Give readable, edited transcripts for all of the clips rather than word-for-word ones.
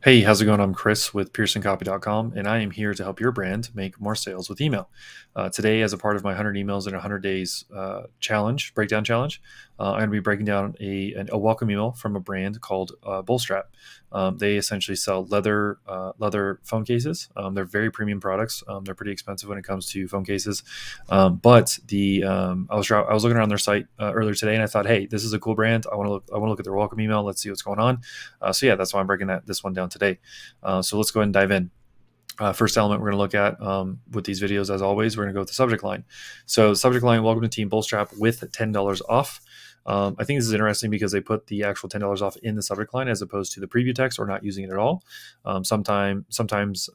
Hey, how's it going? I'm Chris with PearsonCopy.com, and I am here to help your brand make more sales with email. Today, as a part of my 100 emails in 100 days breakdown challenge, I'm going to be breaking down a welcome email from a brand called Bullstrap. They essentially sell leather phone cases. They're very premium products. They're pretty expensive when it comes to phone cases, but I was looking around their site earlier today, and I thought, hey, this is a cool brand. I want to look at their welcome email. Let's see what's going on. So yeah, that's why I'm breaking this one down today. So let's go ahead and dive in. First element we're going to look at with these videos, as always, we're going to go with the subject line. So subject line: Welcome to Team Bullstrap with $10 off. I think this is interesting because they put the actual $10 off in the subject line as opposed to the preview text or not using it at all. Sometimes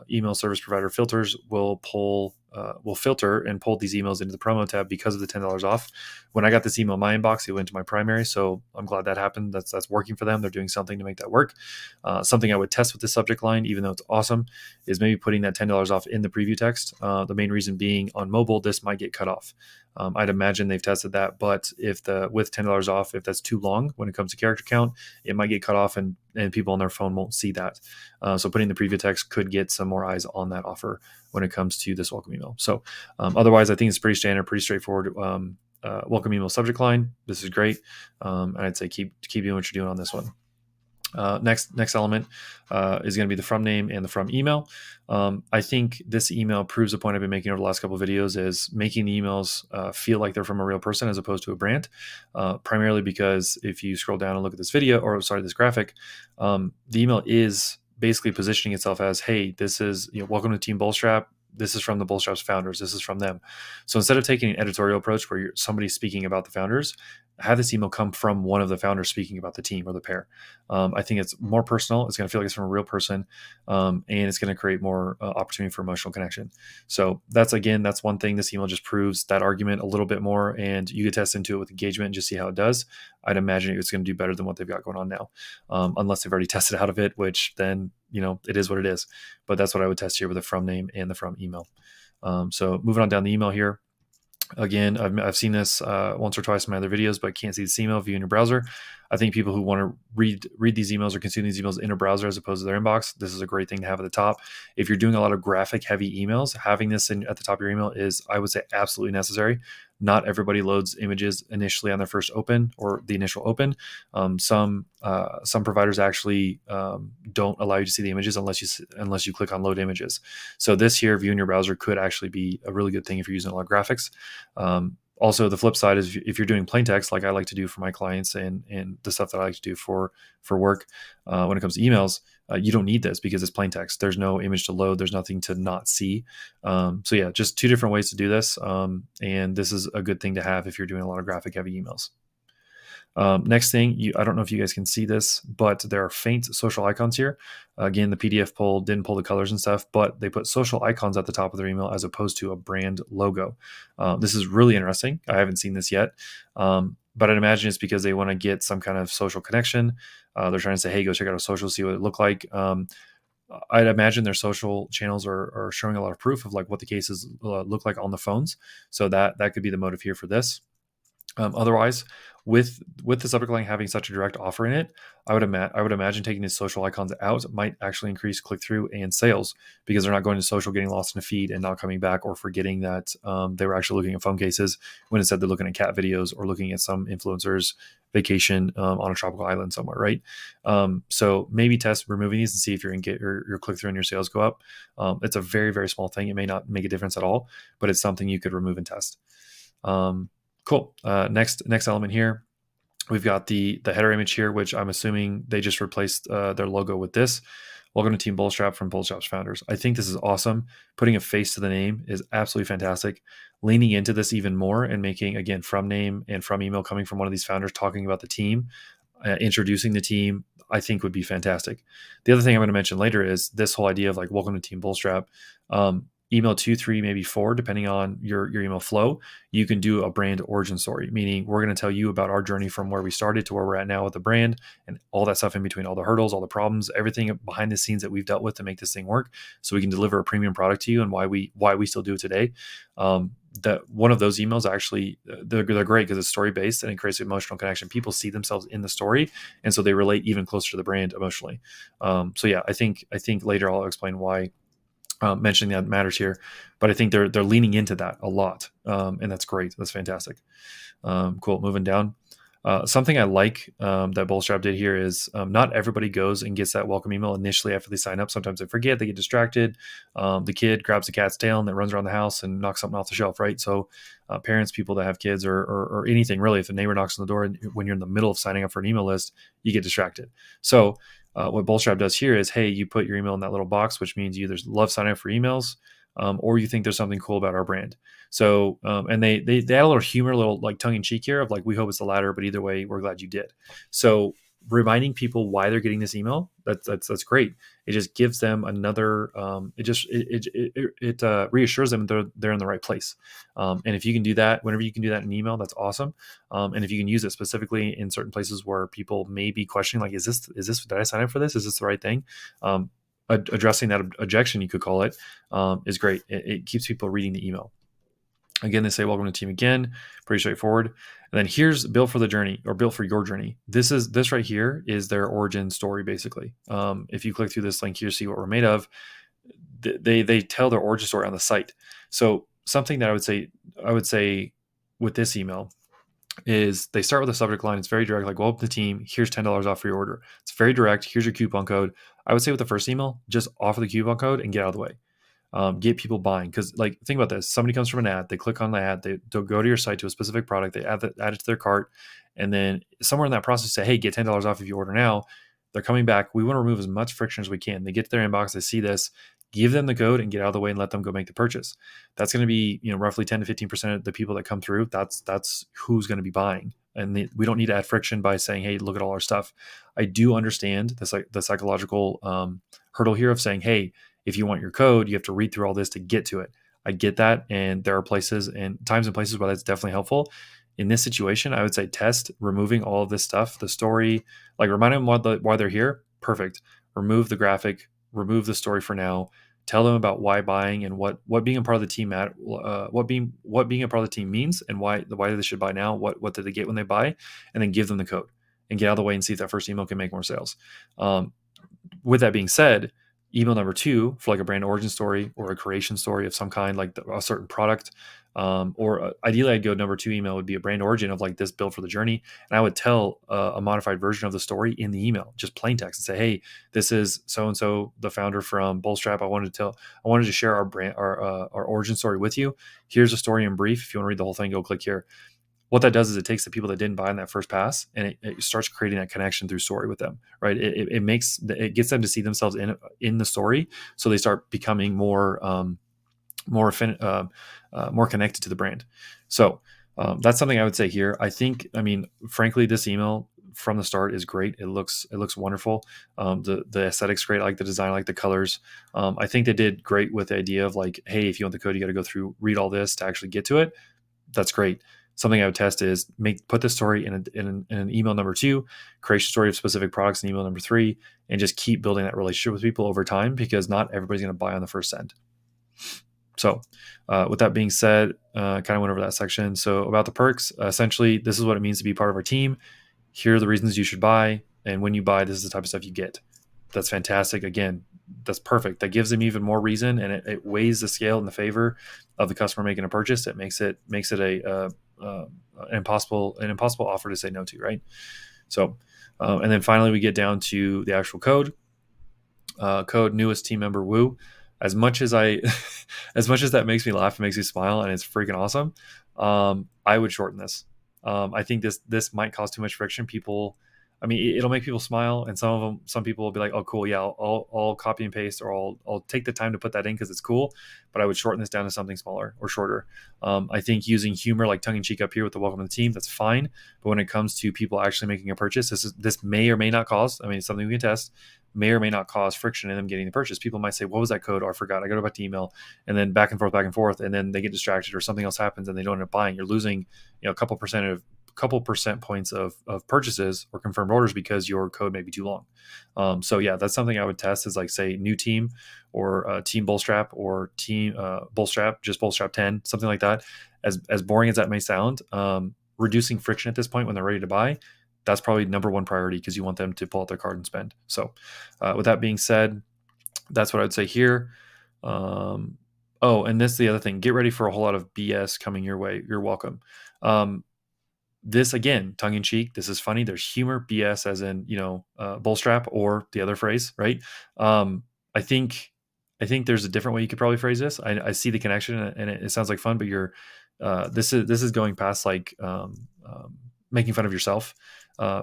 email service provider filters will filter and pull these emails into the promo tab because of the $10 off. When I got this email in my inbox, it went to my primary, so I'm glad that happened. That's working for them. They're doing something to make that work. Something I would test with the subject line, even though it's awesome, is maybe putting that $10 off in the preview text. The main reason being on mobile, this might get cut off. I'd imagine they've tested that, but if with $10 off, if that's too long when it comes to character count, it might get cut off and people on their phone won't see that. So putting the preview text could get some more eyes on that offer when it comes to this welcome email. So otherwise, I think it's pretty standard, pretty straightforward. Welcome email subject line. This is great. And I'd say keep doing what you're doing on this one. Next element is going to be the from name and the from email. I think this email proves a point I've been making over the last couple of videos, is making the emails feel like they're from a real person as opposed to a brand. Primarily because if you scroll down and look at this this graphic, the email is basically positioning itself as, hey, this is, welcome to Team Bullstrap. This is from the Bullstrap's founders. This is from them. So instead of taking an editorial approach where somebody's speaking about the founders, have this email come from one of the founders speaking about the team or the pair. I think it's more personal. It's going to feel like it's from a real person, and it's going to create more opportunity for emotional connection. So that's one thing. This email just proves that argument a little bit more, and you could test into it with engagement and just see how it does. I'd imagine it's going to do better than what they've got going on now, unless they've already tested out of it, which then it is what it is. But that's what I would test here with the from name and the from email. So moving on down the email here. Again, I've seen this once or twice in my other videos, but can't see this email view in your browser. I think people who want to read these emails or consume these emails in a browser as opposed to their inbox, this is a great thing to have at the top. If you're doing a lot of graphic heavy emails, having this at the top of your email is, I would say, absolutely necessary. Not everybody loads images initially on their first open or the initial open. Some providers actually don't allow you to see the images unless you click on load images. So this here, view in your browser, could actually be a really good thing if you're using a lot of graphics. Also, the flip side is if you're doing plain text, like I like to do for my clients and the stuff that I like to do for work, when it comes to emails, you don't need this because it's plain text. There's no image to load. There's nothing to not see. So yeah, just two different ways to do this. And this is a good thing to have if you're doing a lot of graphic heavy emails. Next thing, I don't know if you guys can see this, but there are faint social icons here. Again, the PDF poll didn't pull the colors and stuff, but they put social icons at the top of their email as opposed to a brand logo. This is really interesting. I haven't seen this yet, but I'd imagine it's because they want to get some kind of social connection. They're trying to say, hey, go check out our social, see what it look like. I'd imagine their social channels are showing a lot of proof of like what the cases look like on the phones. So that could be the motive here for this. Otherwise, with the subject line having such a direct offer in it, I would imagine taking these social icons out might actually increase click through and sales, because they're not going to social, getting lost in a feed and not coming back, or forgetting that they were actually looking at phone cases when instead they're looking at cat videos or looking at some influencer's vacation on a tropical island somewhere, right? So maybe test removing these and see if your click through and your sales go up. It's a very, very small thing. It may not make a difference at all, but it's something you could remove and test. Cool. Next element here, we've got the header image here, which I'm assuming they just replaced their logo with this. Welcome to Team Bullstrap from Bullstrap's founders. I think this is awesome. Putting a face to the name is absolutely fantastic. Leaning into this even more and making, again, from name and from email coming from one of these founders talking about the team, introducing the team, I think would be fantastic. The other thing I'm going to mention later is this whole idea of like, welcome to Team Bullstrap. Email 2, 3, maybe 4, depending on your email flow, you can do a brand origin story, meaning we're going to tell you about our journey from where we started to where we're at now with the brand, and all that stuff in between, all the hurdles, all the problems, everything behind the scenes that we've dealt with to make this thing work, so we can deliver a premium product to you and why we still do it today. that one of those emails actually they're great because it's story based and it creates an emotional connection. People see themselves in the story, and so they relate even closer to the brand emotionally. So yeah, I think later I'll explain why mentioning that matters here, but I think they're leaning into that a lot, and that's great. That's fantastic. Cool. Moving down. Something I like that Bullstrap did here is not everybody goes and gets that welcome email initially after they sign up. Sometimes they forget, they get distracted. The kid grabs the cat's tail and then runs around the house and knocks something off the shelf, right? So parents, people that have kids or anything really, if a neighbor knocks on the door and when you're in the middle of signing up for an email list, you get distracted. So what Bullstrap does here is, hey, you put your email in that little box, which means you either love signing up for emails or you think there's something cool about our brand. So, and they add a little humor, a little like tongue in cheek here of like, we hope it's the latter, but either way, we're glad you did. So reminding people why they're getting this email, that's great. It just gives them another, it reassures them they're in the right place. And if you can do that, whenever you can do that in an email, that's awesome. And if you can use it specifically in certain places where people may be questioning, like, is this, did I sign up for this? Is this the right thing? Addressing that objection, you could call it, is great. It keeps people reading the email. Again, they say, welcome to the team again. Pretty straightforward. And then here's built for the journey or built for your journey. This right here is their origin story, basically. If you click through this link here, see what we're made of, they tell their origin story on the site. So something that I would say with this email is they start with a subject line. It's very direct, like, welcome to the team. Here's $10 off for your order. It's very direct. Here's your coupon code. I would say with the first email, just offer the coupon code and get out of the way. Get people buying. Because like, think about this. Somebody comes from an ad, they click on the ad, they'll go to your site to a specific product, they add it to their cart. And then somewhere in that process say, hey, get $10 off if you order now. They're coming back. We want to remove as much friction as we can. They get to their inbox, they see this, give them the code and get out of the way and let them go make the purchase. That's going to be, roughly 10 to 15% of the people that come through. That's who's going to be buying. And we don't need to add friction by saying, hey, look at all our stuff. I do understand the psychological hurdle here of saying, hey, if you want your code, you have to read through all this to get to it. I get that. And there are places and times and places where that's definitely helpful. In this situation, I would say test removing all of this stuff, the story, like remind them why they're here. Perfect. Remove the graphic, remove the story for now. Tell them about why buying and what being a part of the team what being a part of the team means and why they should buy now. What did they get when they buy, and then give them the code and get out of the way and see if that first email can make more sales. With that being said, email number 2 for like a brand origin story or a creation story of some kind, like a certain product, or ideally I'd go number 2 email would be a brand origin of like this built for the journey. And I would tell a modified version of the story in the email, just plain text, and say, hey, this is so-and-so, the founder from Bullstrap. I wanted to share our brand, our origin story with you. Here's a story in brief. If you want to read the whole thing, go click here. What that does is it takes the people that didn't buy in that first pass and it starts creating that connection through story with them, right? It gets them to see themselves in the story, so they start becoming more connected to the brand. So that's something I would say here. Frankly, this email from the start is great. It looks wonderful. The aesthetics great. I like the design, I like the colors. I think they did great with the idea of like, hey, if you want the code, you got to go through, read all this to actually get to it. That's great. Something I would test is put the story in an email number 2, create a story of specific products in email number 3, and just keep building that relationship with people over time, because not everybody's going to buy on the first send. So with that being said, kind of went over that section. So about the perks, essentially, this is what it means to be part of our team. Here are the reasons you should buy. And when you buy, this is the type of stuff you get. That's fantastic. Again, that's perfect. That gives them even more reason, and it weighs the scale in the favor of the customer making a purchase. It makes it an impossible offer to say no to, right? So, and then finally we get down to the actual code. Code newest team member woo. As much as that makes me laugh, it makes me smile, and it's freaking awesome. I would shorten this. I think this might cause too much friction. It'll make people smile, and some people will be like, oh, cool. Yeah, I'll copy and paste, or I'll take the time to put that in because it's cool, but I would shorten this down to something smaller or shorter. I think using humor, like tongue in cheek up here with the welcome to the team, that's fine. But when it comes to people actually making a purchase, this may or may not cause, it's something we can test, may or may not cause friction in them getting the purchase. People might say, what was that code? Oh, I forgot. I got to go back to email, and then back and forth. And then they get distracted or something else happens and they don't end up buying. You're losing, a couple percent points of purchases or confirmed orders because your code may be too long. So yeah, that's something I would test is like, say, new team or team Bullstrap or team Bullstrap, just Bullstrap 10, something like that. as boring as that may sound, reducing friction at this point when they're ready to buy, that's probably number one priority because you want them to pull out their card and spend. So with that being said, that's what I'd say here. Oh, and this is the other thing. Get ready for a whole lot of BS coming your way. You're welcome. This again, tongue in cheek. This is funny. There's humor, BS, as in bullstrap, or the other phrase, right? I think there's a different way you could probably phrase this. I see the connection, and it sounds like fun, but you're this is going past like making fun of yourself,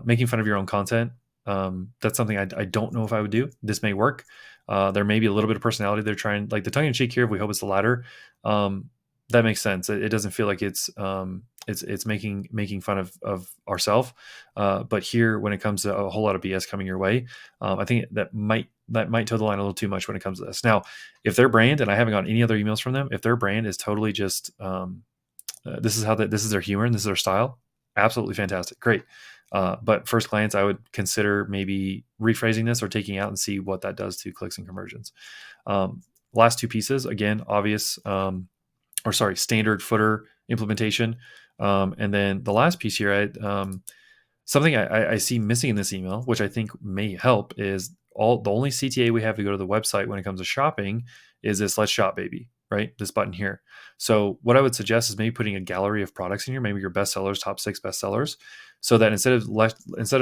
making fun of your own content. That's something I don't know if I would do. This may work. There may be a little bit of personality they're trying, like the tongue in cheek here. We hope it's the latter. That makes sense. It doesn't feel like it's making fun of ourselves. But here, when it comes to a whole lot of BS coming your way, I think that might toe the line a little too much when it comes to this. Now, if their brand, and I haven't gotten any other emails from them, if their brand is totally just this is their humor and this is their style, absolutely fantastic, great. But first glance, I would consider maybe rephrasing this or taking out and see what that does to clicks and conversions. Last two pieces, again, obvious, standard footer implementation. And then the last piece here, something I see missing in this email, which I think may help, is the only CTA we have to go to the website when it comes to shopping is this "Let's Shop, Baby," right? This button here. So what I would suggest is maybe putting a gallery of products in here, maybe your best sellers, top 6 best sellers, so that instead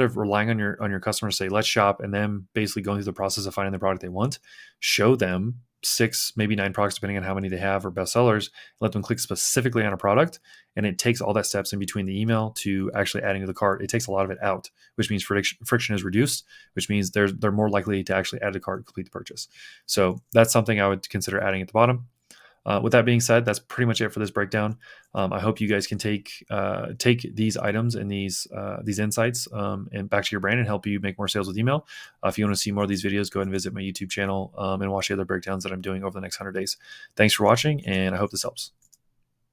of relying on your customers to say "Let's shop" and then basically going through the process of finding the product they want, show them 6, maybe 9 products, depending on how many they have, or best sellers. Let them click specifically on a product, and it takes all that steps in between the email to actually adding to the cart. It takes a lot of it out, which means friction is reduced, which means they're more likely to actually add to the cart and complete the purchase. So that's something I would consider adding at the bottom. With that being said, that's pretty much it for this breakdown. I hope you guys can take these items and these insights and back to your brand and help you make more sales with email. If you want to see more of these videos, go ahead and visit my YouTube channel and watch the other breakdowns that I'm doing over the next 100 days. Thanks for watching, and I hope this helps.